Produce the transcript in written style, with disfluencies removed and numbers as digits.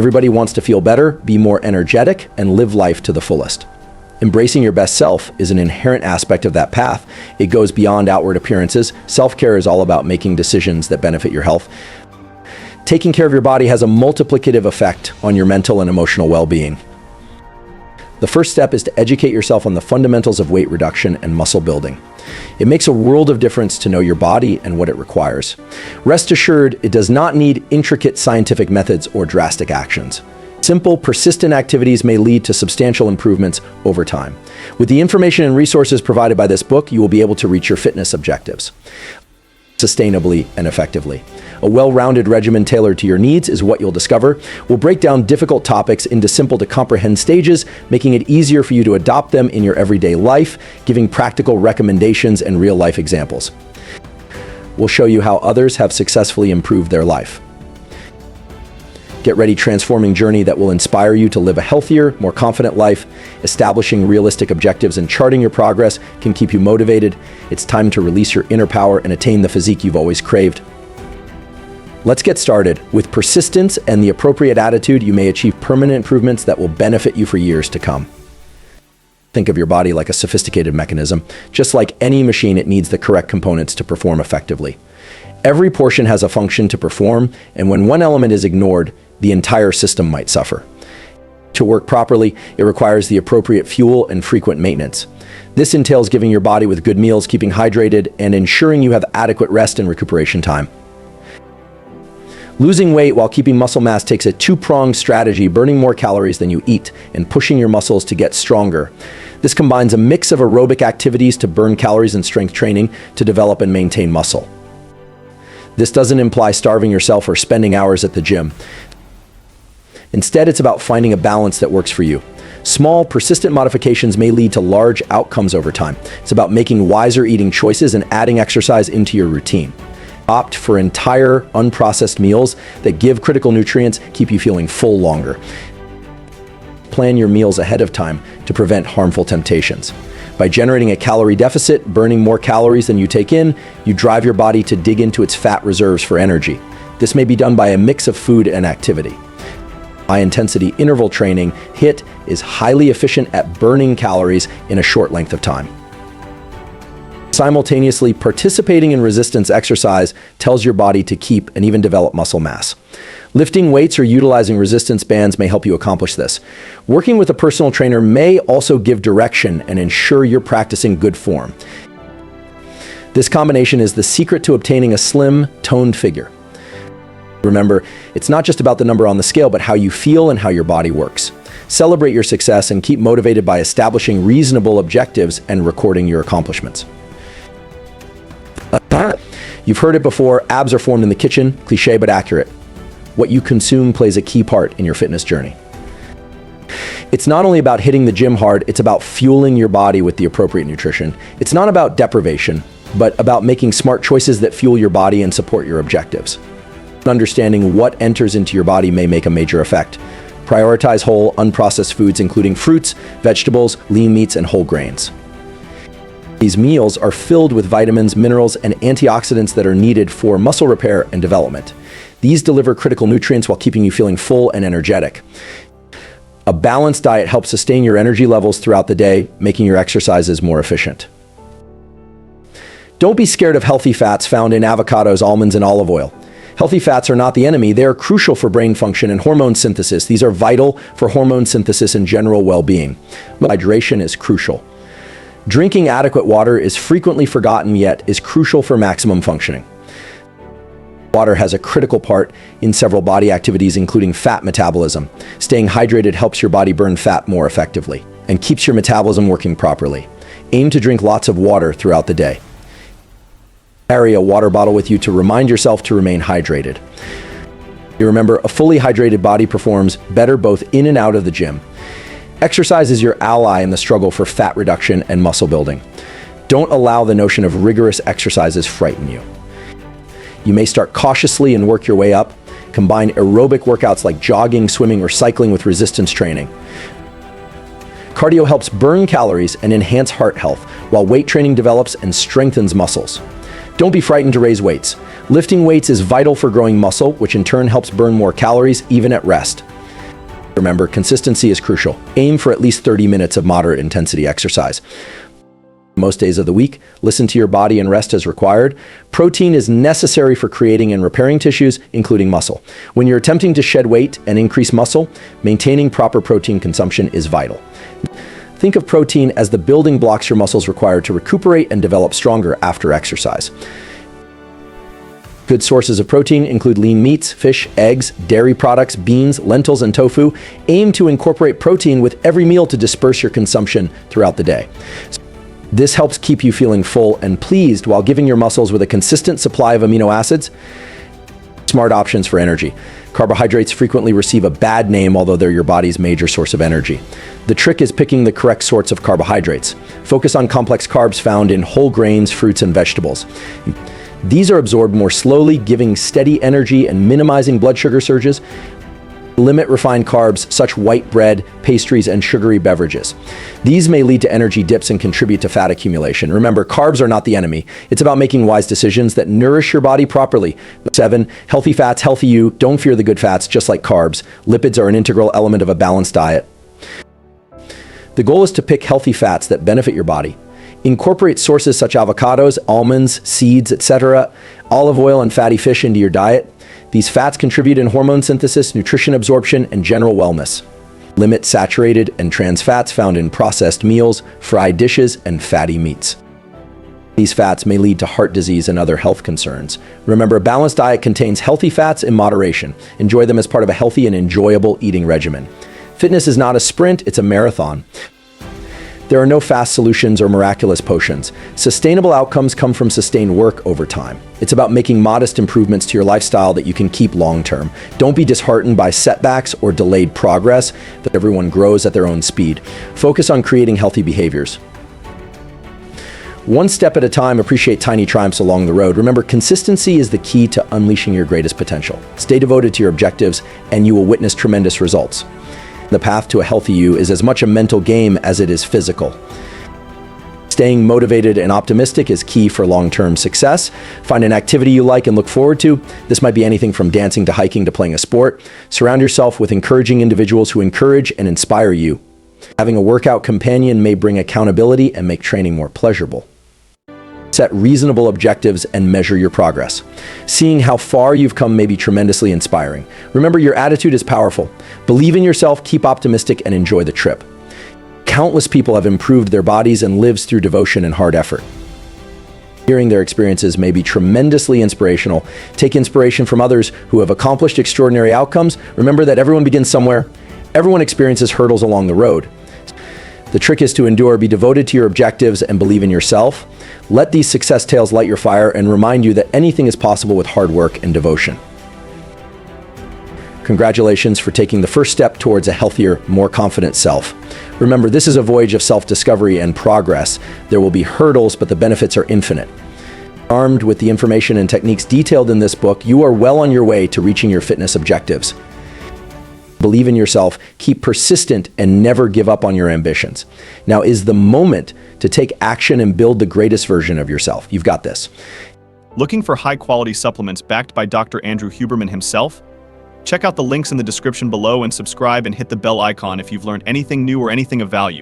Everybody wants to feel better, be more energetic, and live life to the fullest. Embracing your best self is an inherent aspect of that path. It goes beyond outward appearances. Self-care is all about making decisions that benefit your health. Taking care of your body has a multiplicative effect on your mental and emotional well-being. The first step is to educate yourself on the fundamentals of weight reduction and muscle building. It makes a world of difference to know your body and what it requires. Rest assured, it does not need intricate scientific methods or drastic actions. Simple, persistent activities may lead to substantial improvements over time. With the information and resources provided by this book, you will be able to reach your fitness objectives sustainably and effectively. A well-rounded regimen tailored to your needs is what you'll discover. We'll break down difficult topics into simple to comprehend stages, making it easier for you to adopt them in your everyday life, giving practical recommendations and real-life examples. We'll show you how others have successfully improved their life. Get ready, transforming journey that will inspire you to live a healthier, more confident life. Establishing realistic objectives and charting your progress can keep you motivated. It's time to release your inner power and attain the physique you've always craved. Let's get started. With persistence and the appropriate attitude, you may achieve permanent improvements that will benefit you for years to come. Think of your body like a sophisticated mechanism. Just like any machine, it needs the correct components to perform effectively. Every portion has a function to perform, and when one element is ignored, the entire system might suffer. To work properly, it requires the appropriate fuel and frequent maintenance. This entails giving your body with good meals, keeping hydrated, and ensuring you have adequate rest and recuperation time. Losing weight while keeping muscle mass takes a two-pronged strategy, burning more calories than you eat and pushing your muscles to get stronger. This combines a mix of aerobic activities to burn calories and strength training to develop and maintain muscle. This doesn't imply starving yourself or spending hours at the gym. Instead, it's about finding a balance that works for you. Small, persistent modifications may lead to large outcomes over time. It's about making wiser eating choices and adding exercise into your routine. Opt for entire, unprocessed meals that give critical nutrients, keep you feeling full longer. Plan your meals ahead of time to prevent harmful temptations. By generating a calorie deficit, burning more calories than you take in, you drive your body to dig into its fat reserves for energy. This may be done by a mix of food and activity. High-intensity interval training, HIIT, is highly efficient at burning calories in a short length of time. Simultaneously, participating in resistance exercise tells your body to keep and even develop muscle mass. Lifting weights or utilizing resistance bands may help you accomplish this. Working with a personal trainer may also give direction and ensure you're practicing good form. This combination is the secret to obtaining a slim, toned figure. Remember, it's not just about the number on the scale, but how you feel and how your body works. Celebrate your success and keep motivated by establishing reasonable objectives and recording your accomplishments. You've heard it before, abs are formed in the kitchen, cliche but accurate. What you consume plays a key part in your fitness journey. It's not only about hitting the gym hard, it's about fueling your body with the appropriate nutrition. It's not about deprivation, but about making smart choices that fuel your body and support your objectives. Understanding what enters into your body may make a major effect. Prioritize whole, unprocessed foods, including fruits, vegetables, lean meats, and whole grains. These meals are filled with vitamins, minerals, and antioxidants that are needed for muscle repair and development. These deliver critical nutrients while keeping you feeling full and energetic. A balanced diet helps sustain your energy levels throughout the day, making your exercises more efficient. Don't be scared of healthy fats found in avocados, almonds, and olive oil. Healthy fats are not the enemy. They are crucial for brain function and hormone synthesis. These are vital for hormone synthesis and general well-being. Hydration is crucial. Drinking adequate water is frequently forgotten, yet is crucial for maximum functioning. Water has a critical part in several body activities, including fat metabolism. Staying hydrated helps your body burn fat more effectively and keeps your metabolism working properly. Aim to drink lots of water throughout the day. Carry a water bottle with you to remind yourself to remain hydrated. You remember, a fully hydrated body performs better both in and out of the gym. Exercise is your ally in the struggle for fat reduction and muscle building. Don't allow the notion of rigorous exercises frighten you. You may start cautiously and work your way up. Combine aerobic workouts like jogging, swimming, or cycling with resistance training. Cardio helps burn calories and enhance heart health, while weight training develops and strengthens muscles. Don't be frightened to raise weights. Lifting weights is vital for growing muscle, which in turn helps burn more calories even at rest. Remember, consistency is crucial. Aim for at least 30 minutes of moderate intensity exercise. Most days of the week, listen to your body and rest as required. Protein is necessary for creating and repairing tissues, including muscle. When you're attempting to shed weight and increase muscle, maintaining proper protein consumption is vital. Think of protein as the building blocks your muscles require to recuperate and develop stronger after exercise. Good sources of protein include lean meats, fish, eggs, dairy products, beans, lentils, and tofu. Aim to incorporate protein with every meal to disperse your consumption throughout the day. This helps keep you feeling full and pleased while giving your muscles with a consistent supply of amino acids. Smart options for energy. Carbohydrates frequently receive a bad name, although they're your body's major source of energy. The trick is picking the correct sorts of carbohydrates. Focus on complex carbs found in whole grains, fruits, and vegetables. These are absorbed more slowly, giving steady energy and minimizing blood sugar surges. Limit refined carbs, such white bread, pastries, and sugary beverages. These may lead to energy dips and contribute to fat accumulation. Remember, carbs are not the enemy. It's about making wise decisions that nourish your body properly. 7. Healthy fats, healthy you. Don't fear the good fats, just like carbs. Lipids are an integral element of a balanced diet. The goal is to pick healthy fats that benefit your body. Incorporate sources such as avocados, almonds, seeds, etc., olive oil, and fatty fish into your diet. These fats contribute in hormone synthesis, nutrition absorption, and general wellness. Limit saturated and trans fats found in processed meals, fried dishes, and fatty meats. These fats may lead to heart disease and other health concerns. Remember, a balanced diet contains healthy fats in moderation. Enjoy them as part of a healthy and enjoyable eating regimen. Fitness is not a sprint, it's a marathon. There are no fast solutions or miraculous potions. Sustainable outcomes come from sustained work over time. It's about making modest improvements to your lifestyle that you can keep long-term. Don't be disheartened by setbacks or delayed progress, that everyone grows at their own speed. Focus on creating healthy behaviors. One step at a time, appreciate tiny triumphs along the road. Remember, consistency is the key to unleashing your greatest potential. Stay devoted to your objectives, and you will witness tremendous results. The path to a healthy you is as much a mental game as it is physical. Staying motivated and optimistic is key for long-term success. Find an activity you like and look forward to. This might be anything from dancing to hiking to playing a sport. Surround yourself with encouraging individuals who encourage and inspire you. Having a workout companion may bring accountability and make training more pleasurable. Set reasonable objectives and measure your progress. Seeing how far you've come may be tremendously inspiring. Remember, your attitude is powerful. Believe in yourself, keep optimistic, and enjoy the trip. Countless people have improved their bodies and lives through devotion and hard effort. Hearing their experiences may be tremendously inspirational. Take inspiration from others who have accomplished extraordinary outcomes. Remember that everyone begins somewhere. Everyone experiences hurdles along the road. The trick is to endure, be devoted to your objectives, and believe in yourself. Let these success tales light your fire and remind you that anything is possible with hard work and devotion. Congratulations for taking the first step towards a healthier, more confident self. Remember, this is a voyage of self-discovery and progress. There will be hurdles, but the benefits are infinite. Armed with the information and techniques detailed in this book, you are well on your way to reaching your fitness objectives. Believe in yourself, keep persistent, and never give up on your ambitions. Now is the moment to take action and build the greatest version of yourself. You've got this. Looking for high-quality supplements backed by Dr. Andrew Huberman himself? Check out the links in the description below and subscribe and hit the bell icon if you've learned anything new or anything of value.